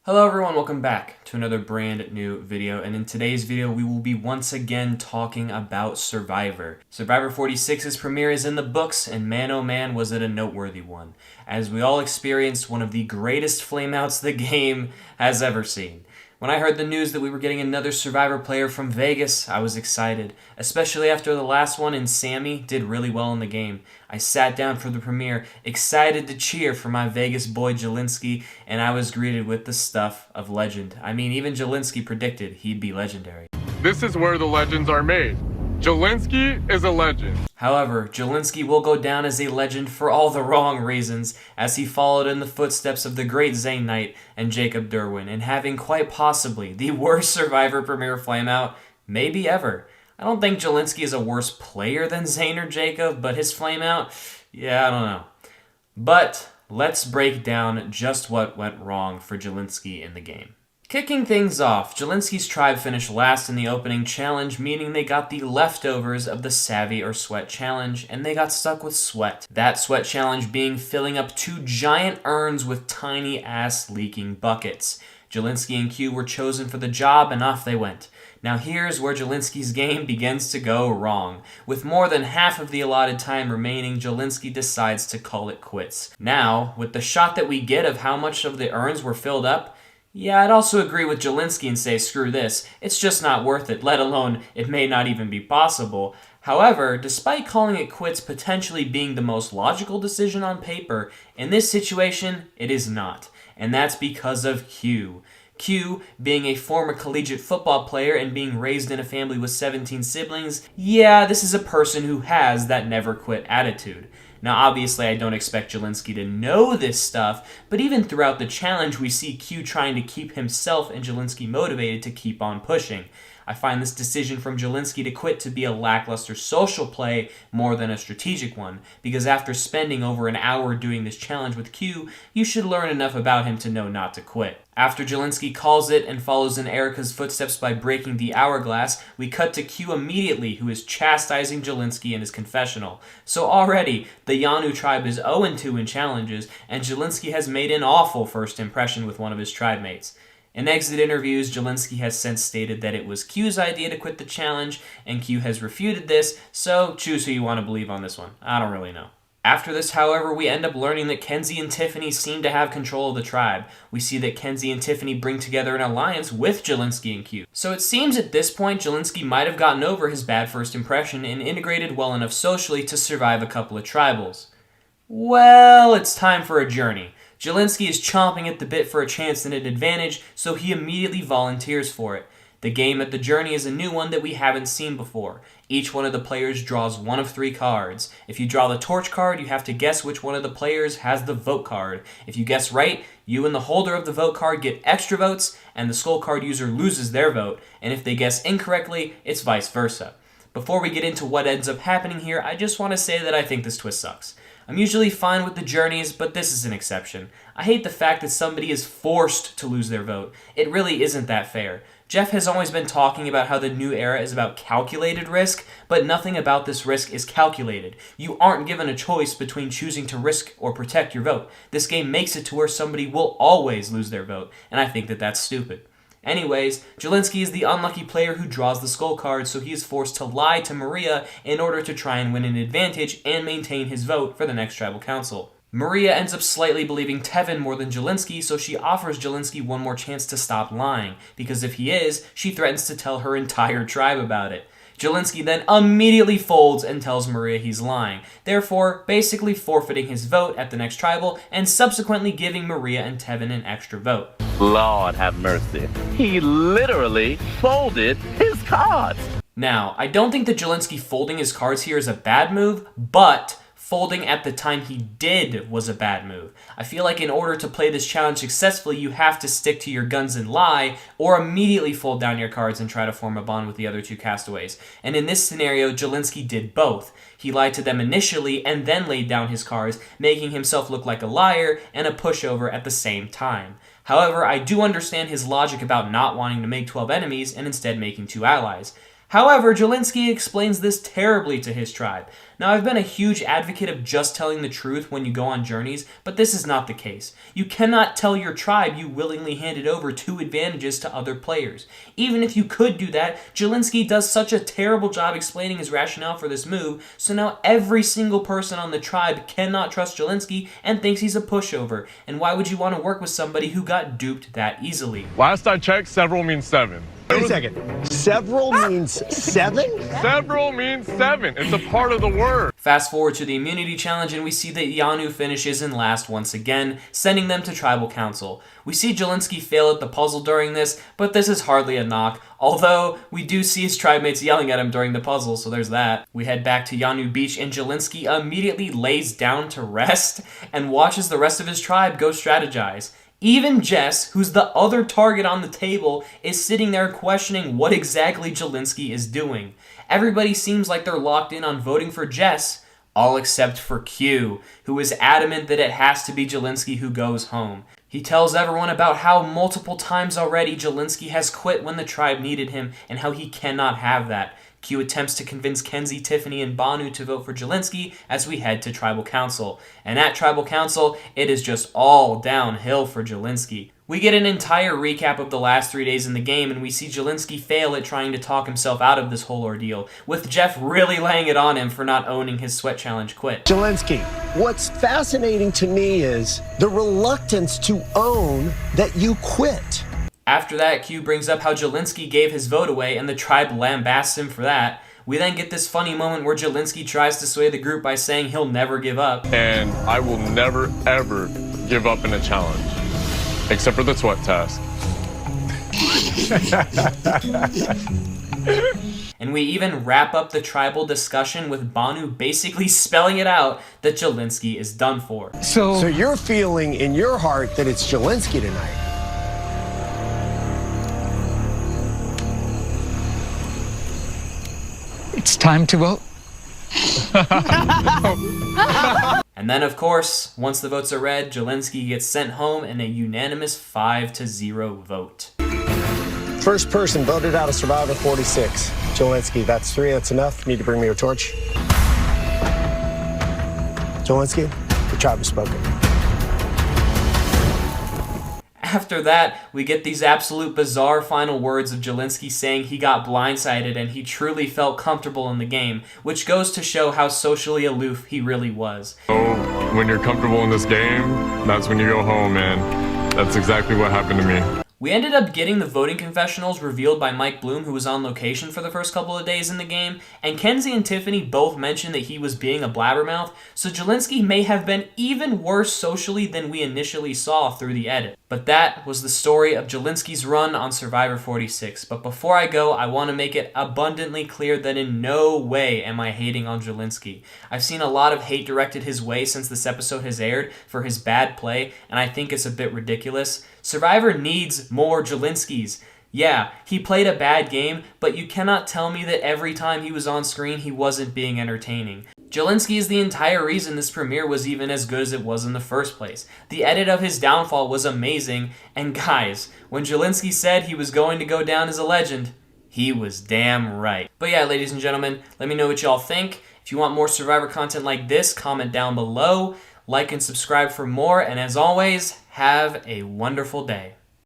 Hello everyone, welcome back to another brand new video, and in today's video we will be once again talking about Survivor. Survivor 46's premiere is in the books, and man oh man was it a noteworthy one, as we all experienced one of the greatest flameouts the game has ever seen. When I heard the news that we were getting another Survivor player from Vegas, I was excited, especially after the last one and Sammy did really well in the game. I sat down for the premiere, excited to cheer for my Vegas boy Jelinsky, and I was greeted with the stuff of legend. I mean, even Jelinsky predicted he'd be legendary. This is where the legends are made. Jelinsky is a legend. However, Jelinsky will go down as a legend for all the wrong reasons, as he followed in the footsteps of the great Zayn Knight and Jacob Derwin, in having quite possibly the worst Survivor premiere flameout maybe ever. I don't think Jelinsky is a worse player than Zayn or Jacob, but his flameout, yeah, I don't know. But let's break down just what went wrong for Jelinsky in the game. Kicking things off, Jelinsky's tribe finished last in the opening challenge, meaning they got the leftovers of the Savvy or Sweat challenge, and they got stuck with Sweat. That Sweat challenge being filling up 2 giant urns with tiny ass leaking buckets. Jelinsky and Q were chosen for the job, and off they went. Now here's where Jelinsky's game begins to go wrong. With more than half of the allotted time remaining, Jelinsky decides to call it quits. Now, with the shot that we get of how much of the urns were filled up, yeah, I'd also agree with Jelinsky and say, screw this, it's just not worth it, let alone it may not even be possible. However, despite calling it quits potentially being the most logical decision on paper, in this situation, it is not. And that's because of Q. Q, being a former collegiate football player and being raised in a family with 17 siblings, yeah, this is a person who has that never quit attitude. Now, obviously, I don't expect Jelinsky to know this stuff, but even throughout the challenge, we see Q trying to keep himself and Jelinsky motivated to keep on pushing. I find this decision from Jelinsky to quit to be a lackluster social play more than a strategic one, because after spending over an hour doing this challenge with Q, you should learn enough about him to know not to quit. After Jelinsky calls it and follows in Erica's footsteps by breaking the hourglass, we cut to Q immediately, who is chastising Jelinsky in his confessional. So already, the Yanu tribe is 0-2 in challenges, and Jelinsky has made an awful first impression with one of his tribe mates. In exit interviews, Jelinsky has since stated that it was Q's idea to quit the challenge, and Q has refuted this, so choose who you want to believe on this one. I don't really know. After this, however, we end up learning that Kenzie and Tiffany seem to have control of the tribe. We see that Kenzie and Tiffany bring together an alliance with Jelinsky and Q. So it seems at this point Jelinsky might have gotten over his bad first impression and integrated well enough socially to survive a couple of tribals. Well, it's time for a journey. Jelinsky is chomping at the bit for a chance and an advantage, so he immediately volunteers for it. The game at the journey is a new one that we haven't seen before. Each one of the players draws one of 3 cards. If you draw the torch card, you have to guess which one of the players has the vote card. If you guess right, you and the holder of the vote card get extra votes, and the skull card user loses their vote, and if they guess incorrectly, it's vice versa. Before we get into what ends up happening here, I just want to say that I think this twist sucks. I'm usually fine with the journeys, but this is an exception. I hate the fact that somebody is forced to lose their vote. It really isn't that fair. Jeff has always been talking about how the new era is about calculated risk, but nothing about this risk is calculated. You aren't given a choice between choosing to risk or protect your vote. This game makes it to where somebody will always lose their vote, and I think that that's stupid. Anyways, Jelinsky is the unlucky player who draws the skull card, so he is forced to lie to Maria in order to try and win an advantage and maintain his vote for the next tribal council. Maria ends up slightly believing Tevin more than Jelinsky, so she offers Jelinsky one more chance to stop lying, because if he is, she threatens to tell her entire tribe about it. Jelinsky then immediately folds and tells Maria he's lying, therefore basically forfeiting his vote at the next tribal and subsequently giving Maria and Tevin an extra vote. Lord have mercy. He literally folded his cards. Now, I don't think that Jelinsky folding his cards here is a bad move, but folding at the time he did was a bad move. I feel like in order to play this challenge successfully, you have to stick to your guns and lie, or immediately fold down your cards and try to form a bond with the other 2 castaways. And in this scenario, Jelinsky did both. He lied to them initially and then laid down his cards, making himself look like a liar and a pushover at the same time. However, I do understand his logic about not wanting to make 12 enemies and instead making 2 allies. However, Jelinsky explains this terribly to his tribe. Now, I've been a huge advocate of just telling the truth when you go on journeys, but this is not the case. You cannot tell your tribe you willingly handed over 2 advantages to other players. Even if you could do that, Jelinsky does such a terrible job explaining his rationale for this move, so now every single person on the tribe cannot trust Jelinsky and thinks he's a pushover. And why would you want to work with somebody who got duped that easily? Last I checked, several means 7. Wait a second. Several means 7? Several means 7. It's a part of the word. Fast forward to the immunity challenge and we see that Yanu finishes in last once again, sending them to tribal council. We see Jelinsky fail at the puzzle during this, but this is hardly a knock, although we do see his tribe mates yelling at him during the puzzle, so there's that. We head back to Yanu Beach and Jelinsky immediately lays down to rest and watches the rest of his tribe go strategize. Even Jess, who's the other target on the table, is sitting there questioning what exactly Jelinsky is doing. Everybody seems like they're locked in on voting for Jess, all except for Q, who is adamant that it has to be Jelinsky who goes home. He tells everyone about how multiple times already Jelinsky has quit when the tribe needed him and how he cannot have that. Q attempts to convince Kenzie, Tiffany, and Banu to vote for Jelinsky as we head to Tribal Council. And at Tribal Council, it is just all downhill for Jelinsky. We get an entire recap of the last 3 days in the game, and we see Jelinsky fail at trying to talk himself out of this whole ordeal, with Jeff really laying it on him for not owning his sweat challenge quit. Jelinsky, what's fascinating to me is the reluctance to own that you quit. After that, Q brings up how Jelinsky gave his vote away and the tribe lambasts him for that. We then get this funny moment where Jelinsky tries to sway the group by saying he'll never give up. And I will never, ever give up in a challenge. Except for the sweat test. And we even wrap up the tribal discussion with Banu basically spelling it out that Jelinsky is done for. So you're feeling in your heart that it's Jelinsky tonight. It's time to vote. And then, of course, once the votes are read, Jelinsky gets sent home in a unanimous 5-0 vote. First person voted out of Survivor 46. Jelinsky, that's 3. That's enough. You need to bring me your torch. Jelinsky, the tribe has spoken. After that, we get these absolute bizarre final words of Jelinsky saying he got blindsided and he truly felt comfortable in the game, which goes to show how socially aloof he really was. So, when you're comfortable in this game, that's when you go home, and that's exactly what happened to me. We ended up getting the voting confessionals revealed by Mike Bloom, who was on location for the first couple of days in the game, and Kenzie and Tiffany both mentioned that he was being a blabbermouth, so Jelinsky may have been even worse socially than we initially saw through the edit. But that was the story of Jelinsky's run on Survivor 46. But before I go, I want to make it abundantly clear that in no way am I hating on Jelinsky. I've seen a lot of hate directed his way since this episode has aired for his bad play, and I think it's a bit ridiculous. Survivor needs more Jelinskys. Yeah, he played a bad game, but you cannot tell me that every time he was on screen he wasn't being entertaining. Jelinsky is the entire reason this premiere was even as good as it was in the first place. The edit of his downfall was amazing, and guys, when Jelinsky said he was going to go down as a legend, he was damn right. But yeah, ladies and gentlemen, let me know what y'all think. If you want more Survivor content like this, comment down below, like and subscribe for more, and as always, have a wonderful day.